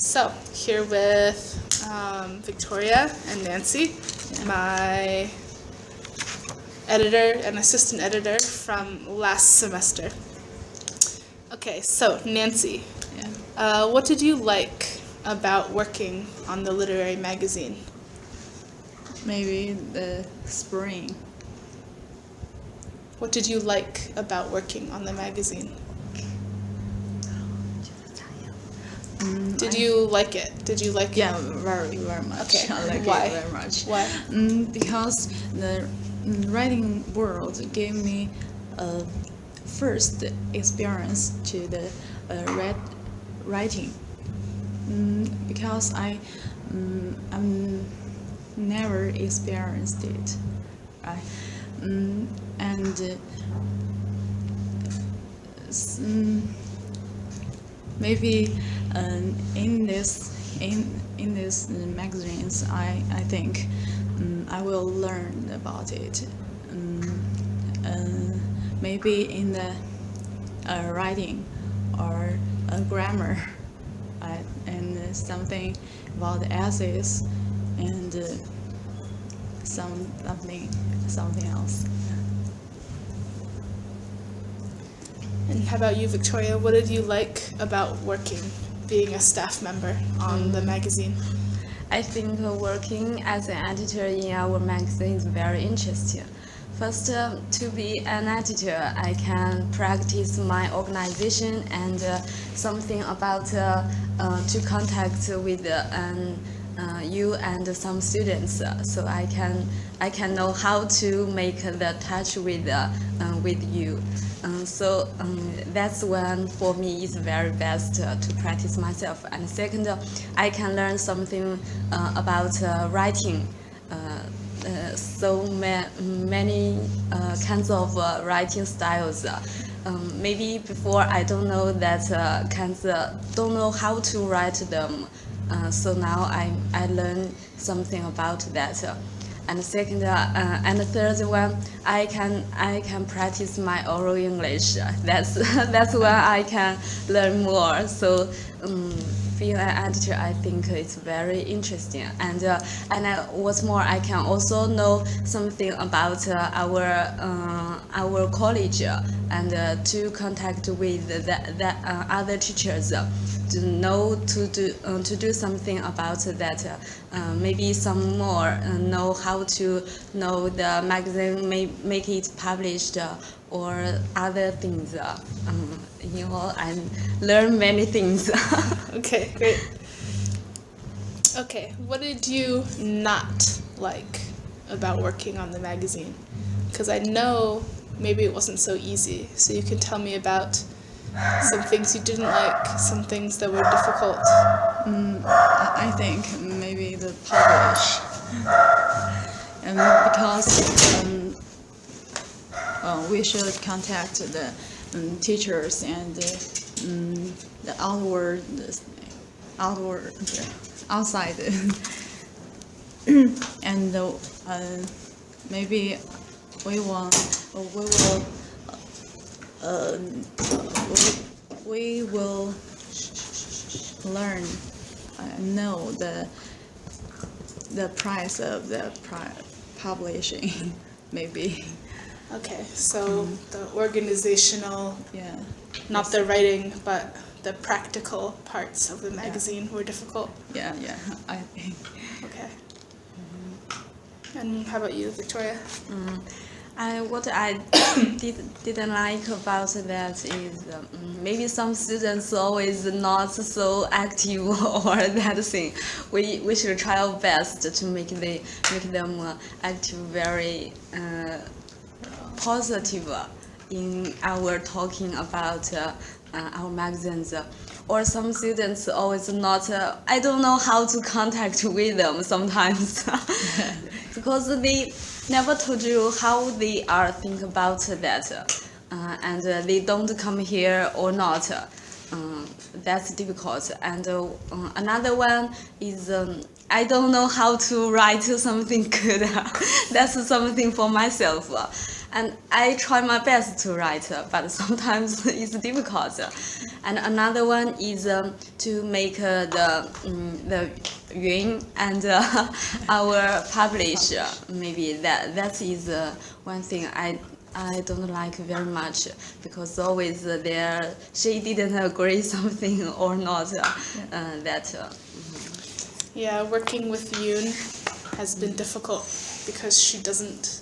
So, here with Victoria and Nancy, my editor and assistant editor from last semester. Okay, so Nancy, what did you like about working on the literary magazine? Maybe the spring. What did you like about working on the magazine? Did you like it? Did you like Yeah, it? very much. Okay, I like why? it very much. Why? Because the writing world gave me a first experience to the writing. Because I'm never experienced it, right? And maybe in this magazines, I think I will learn about it. Maybe in the writing or grammar, and something about essays and something else. And how about you, Victoria? What did you like about being a staff member on the magazine? I think working as an editor in our magazine is very interesting. First, to be an editor, I can practice my organization and something about to contact with you and some students, so I can know how to make the touch with you. So that's one for me is very best to practice myself. And second, I can learn something about writing. So many kinds of writing styles. Maybe before I don't know that don't know how to write them. So now I learn something about that. And second, and the third one, I can practice my oral English. That's where I can learn more. So being an editor, I think it's very interesting. And what's more, I can also know something about our college and to contact with the other teachers. To know to do something about that, maybe some more know how to know the magazine make it published or other things, and learn many things. Okay, great. Okay, what did you not like about working on the magazine? Because I know maybe it wasn't so easy, so you can tell me about some things you didn't like, some things that were difficult. I think maybe the publish, and because we should contact the teachers and the outside, and maybe we will learn, know the price of the publishing, maybe. Okay, so the organizational, Yeah. not the writing, but the practical parts of the magazine were difficult. Yeah, I think. Okay. And how about you, Victoria? What I didn't like about that is maybe some students always not so active or that thing. We should try our best to make them active, very positive in our talking about our magazines. Or some students always not. I don't know how to contact with them sometimes because they never told you how they are think about that, and they don't come here or not. That's difficult. And another one is I don't know how to write something good. That's something for myself. and I try my best to write, but sometimes it's difficult. And another one is to make the Yun and our publisher. Maybe that is one thing I don't like very much, because always she didn't agree something or not. Yeah, working with Yoon has been difficult because she doesn't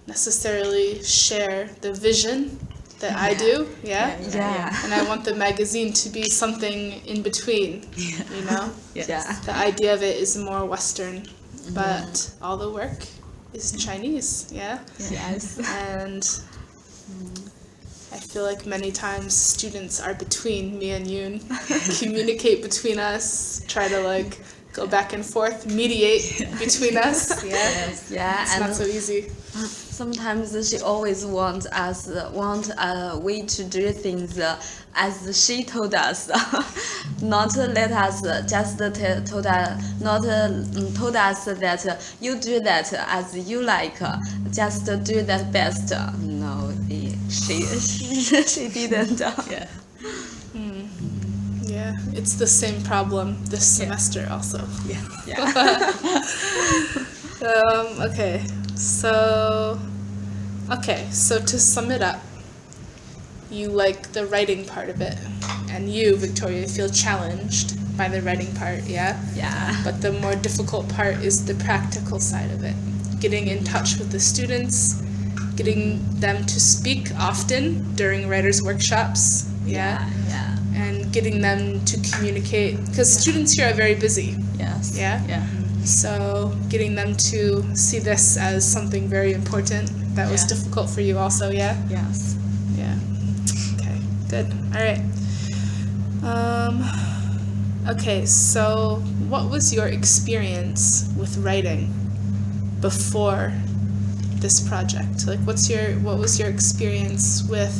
necessarily share the vision that I do. Yeah. Yeah. And I want the magazine to be something in between, you know? Yes. Yeah. The idea of it is more Western, but all the work is Chinese, yeah? Yes. And I feel like many times students are between me and Yoon, communicate between us, try to like go back and forth, mediate between us, yeah? Yeah, It's and not so easy. sometimes she always want we to do things as she told us, not let us just told us that you do that as you like, just do that best. No, she didn't. Yeah. Yeah, it's the same problem this semester also. Yeah. Okay, so to sum it up, you like the writing part of it, and you, Victoria, feel challenged by the writing part, yeah? Yeah. But the more difficult part is the practical side of it. Getting in touch with the students, getting them to speak often during writers' workshops, yeah? Yeah. And getting them to communicate, because students here are very busy, Yes. yeah? Yeah. So getting them to see this as something very important, that was Yeah. difficult for you also, yeah? Yes. Yeah. Okay, good. All right. Okay, so what was your experience with writing before this project? Like, what was your experience with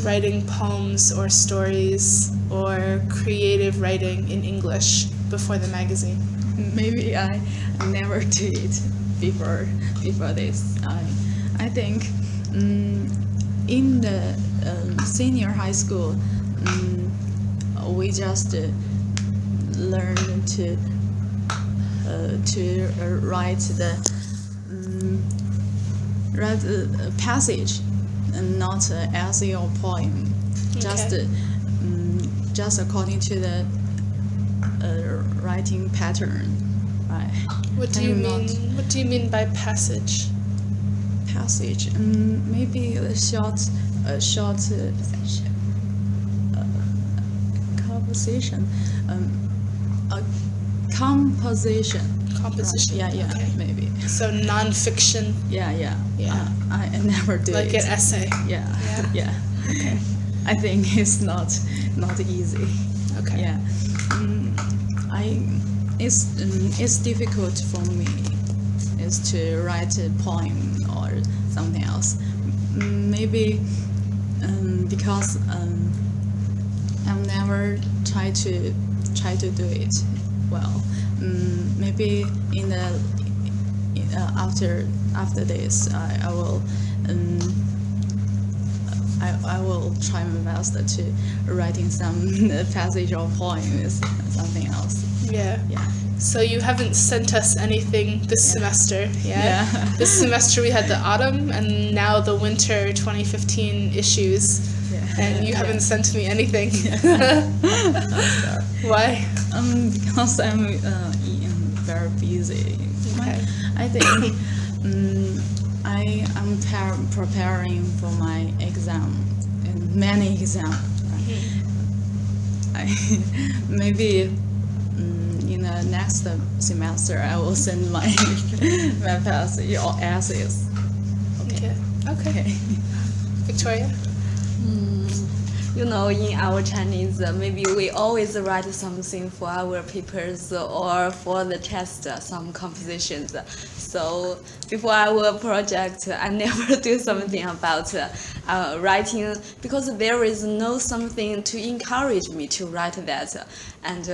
writing poems or stories or creative writing in English before the magazine? Maybe I never do it before this. I think in the senior high school, we just learn to write the passage, and not an essay or poem. Okay. Just according to the writing pattern, right? What do you I'm mean? not- What do you mean by passage? Passage, maybe a short composition, a composition. Composition. Right. Yeah, Okay. maybe. So nonfiction, Yeah. Yeah. I never do like it. an essay. Yeah. Yeah. Yeah. Okay. I think it's not easy. Okay. Yeah. It's difficult for me is to write a poem or something else. Maybe because I've never tried to do it well. Maybe after this I will. I will try my best to writing some passage or poem is something else. Yeah. Yeah. So you haven't sent us anything this semester, yeah? Yeah. This semester we had the autumn and now the winter 2015 issues, Yeah. and you haven't sent me anything. Why? Because I'm very busy. Okay. I think I am preparing for my exam, and many exams. Maybe in the next semester I will send my passage or essays. Okay. Okay. Okay. Victoria? in our Chinese, maybe we always write something for our papers or for the test, some compositions. So before our project, I never do something about writing because there is no something to encourage me to write that. And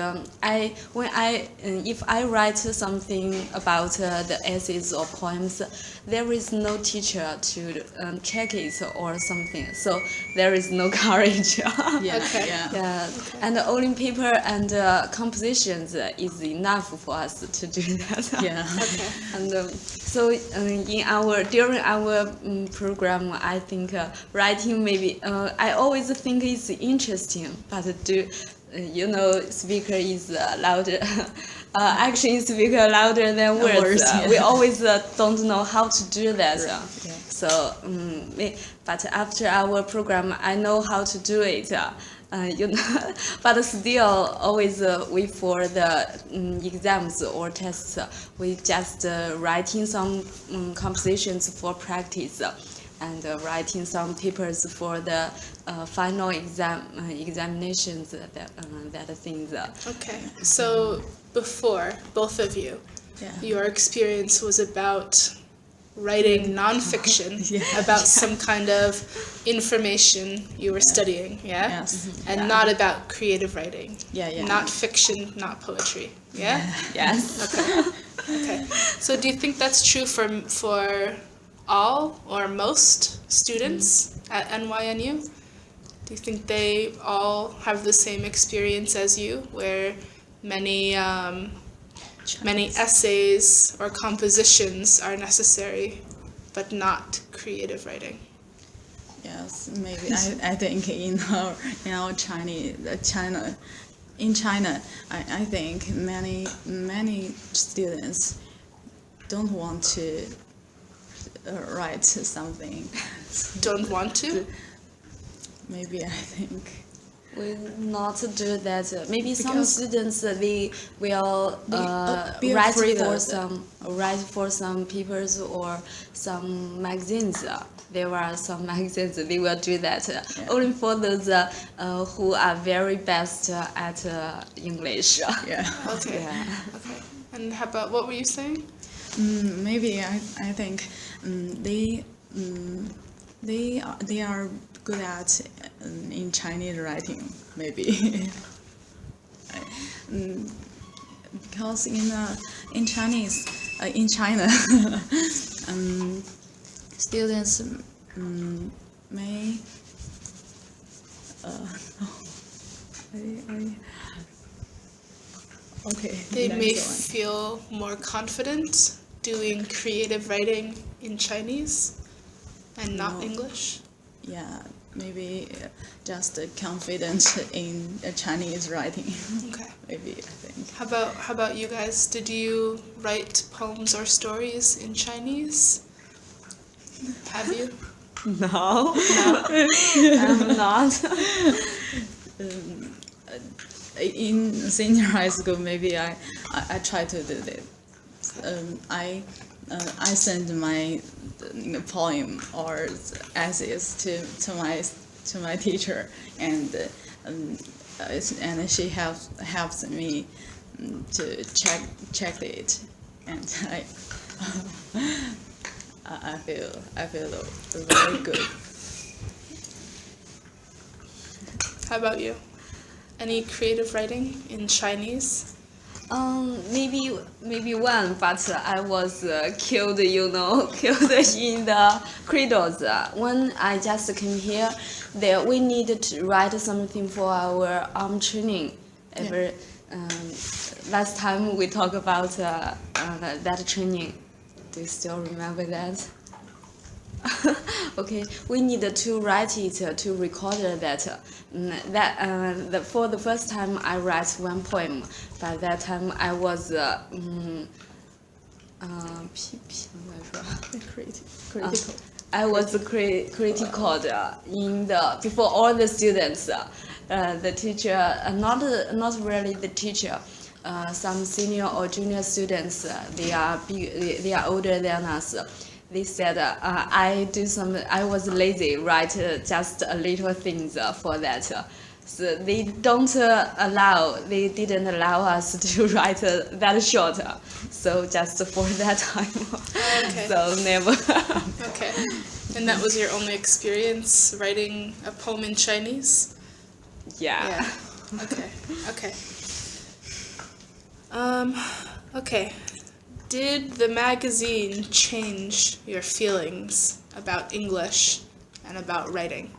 if I write something about the essays or poems, there is no teacher to check it or something. So there is no courage. Yeah, Okay. yeah. Yeah, and only paper and compositions is enough for us to do that. Yeah. Okay. And so during our program, I think writing maybe I always think it's interesting, but speaker is louder. Action is speaker louder than words. Words, yeah. We always don't know how to do that. Yeah. So, but after our program, I know how to do it. But still, always wait for the exams or tests. We just writing some compositions for practice, and writing some papers for the final examinations. That things. Okay. So before, both of you, Yeah. your experience was about writing nonfiction Yeah. about some kind of information you were studying, yeah? Yes. And Yeah. not about creative writing. Yeah, yeah. Not fiction, not poetry. Yeah? Yes. Okay. So do you think that's true for all or most students at NYNU? Do you think they all have the same experience as you, where many essays or compositions are necessary, but not creative writing? Yes, maybe I think in our China, I think many students don't want to write something. Don't want to? Maybe I think. We not do that. Maybe some Because students they will be write afraid for of that. some papers or some magazines. There are some magazines they will do that only for those who are very best at English. Yeah. Okay. Yeah. Okay. And how about, what were you saying? Maybe I think they are good at in Chinese writing, maybe. Because in Chinese in China students may okay. They let's may go on. feel more confident doing creative writing in Chinese and not No. English. Yeah, maybe just confident in Chinese writing. Okay. Maybe I think. How about you guys? Did you write poems or stories in Chinese? Have you? No, I'm not. In senior high school, maybe I try to do this. I send my poem or essays to my teacher, and she helps me to check it, and I feel very good. How about you? Any creative writing in Chinese? Maybe one, but I was killed, killed in the corridors. When I just came here, we needed to write something for our arm training. Last time we talked about that training. Do you still remember that? Okay, we needed to write it to record that. For the first time I write one poem. By that time I was critical. I was critical before all the students. The teacher, not really the teacher. Some senior or junior students, they are older than us. they said I was lazy, write just a little things for that. So they didn't allow us to write that short. So just for that time. Okay. So never. Okay. And that was your only experience writing a poem in Chinese? Yeah. Yeah. Okay. Okay. Okay. Did the magazine change your feelings about English and about writing?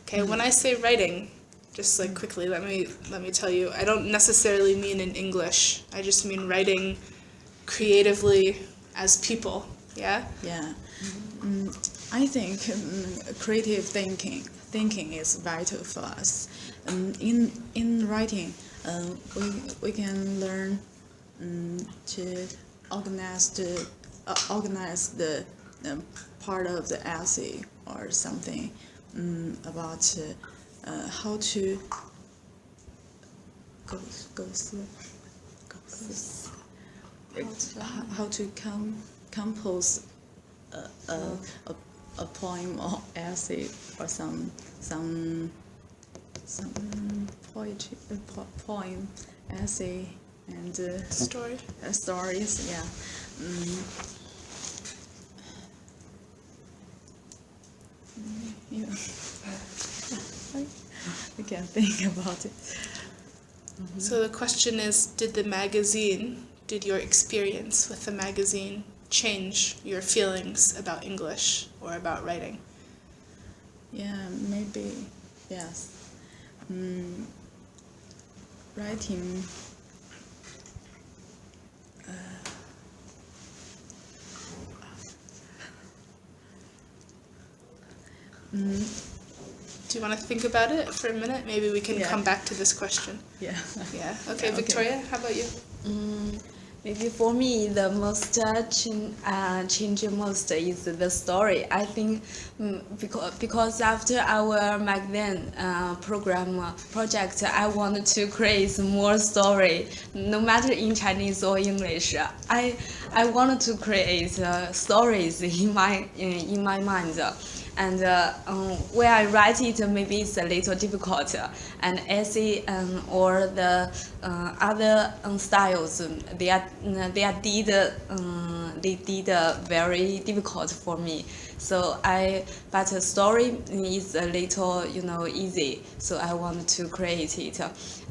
Okay, when I say writing, just like quickly, let me tell you, I don't necessarily mean in English. I just mean writing creatively as people. Yeah? Yeah. I think creative thinking is vital for us. In writing, we can learn to organize the part of the essay or something about how to go through how to compose a poem or essay or some poetry poem essay and Story. stories. Yeah. Yeah. I can think about it. So the question is, did your experience with the magazine change your feelings about English or about writing? Yeah, maybe, yes. Writing. Do you want to think about it for a minute? Maybe we can Yeah. come back to this question. Yeah. Yeah. Okay, Yeah, okay. Victoria, how about you? Maybe for me, the most change most is the story. I think because after our magazine project, I wanted to create more story, no matter in Chinese or English. I wanted to create stories in my mind. And when I write it, maybe it's a little difficult. And essay or the other styles, they did very difficult for me. But a story is a little, easy. So I want to create it.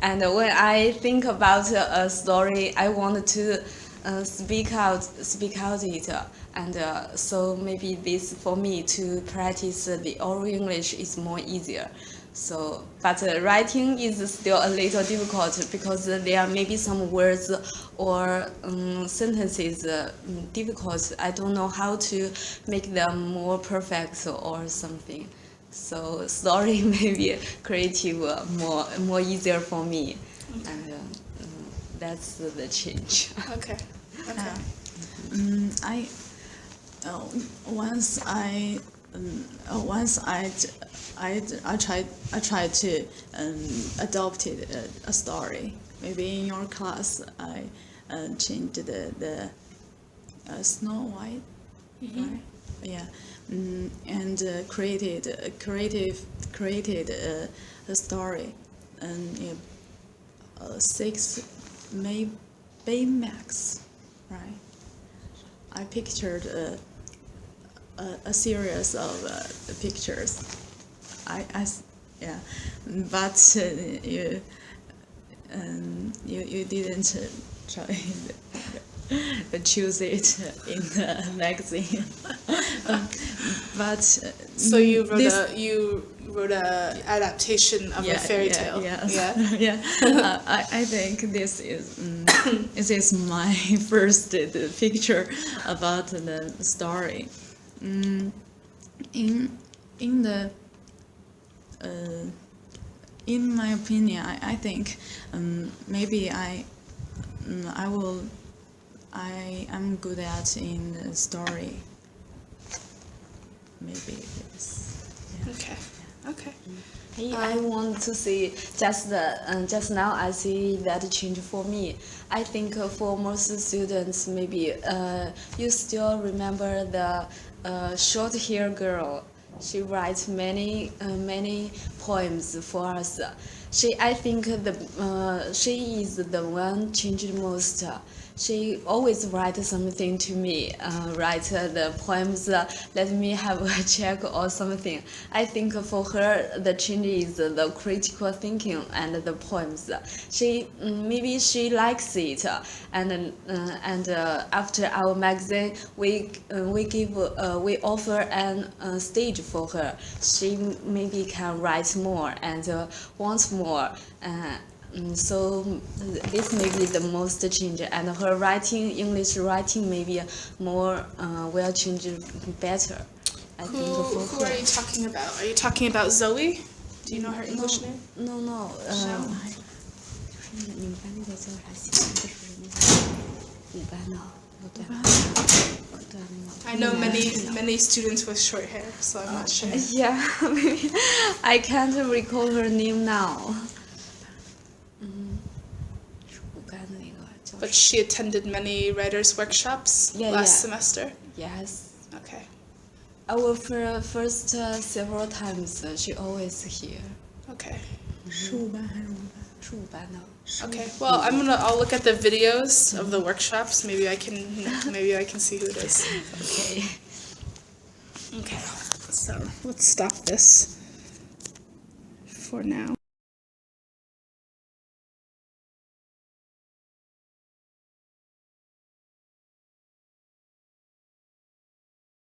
And when I think about a story, I want to speak out it, and so maybe this for me to practice the oral English is more easier. So, but writing is still a little difficult because there are maybe some words or sentences difficult. I don't know how to make them more perfect or something. So story maybe creative more easier for me, and that's the change. Okay. Okay. Once I tried to adopted a story. Maybe in your class I changed the Snow White, right? Yeah, and created a story, and yeah, 6 Baymax, right? I pictured a series of pictures. Yeah, but you didn't try choose it in the magazine. But So you wrote a adaptation of a fairy tale. Yes. Yeah. Yeah. I think this is my first picture about the story. In my opinion, I think maybe I'm good at in the story. Maybe yes. Yeah. Okay. Okay. Hey, I want to see just now I see that change for me. I think for most students, maybe you still remember the short hair girl. She writes many poems for us. I think she is the one changed most. She always writes something to me, write the poems, let me have a check or something. I think for her the change is the critical thinking and the poems. Maybe she likes it, and after our magazine we offer an stage for her. She maybe can write more and wants more. So this may be the most change, and her writing, English writing, maybe more will change better. I think Who for are her. you talking about? Are you talking about Zoe? Do you know her English name? No. 你们班那个叫啥喜欢的是那个五班的，对那个。 I know many students with short hair, so I'm not sure. Yeah, maybe I can't recall her name now. 是五班的那个叫 But she attended many writers' workshops Yeah, last yeah. semester. Yes. Okay. Our first several times, she always here. Okay. 是五班还是五班？是五班的。 Okay. Well, I'll look at the videos of the workshops. Maybe I can see who it is. Okay. Okay. So let's stop this for now.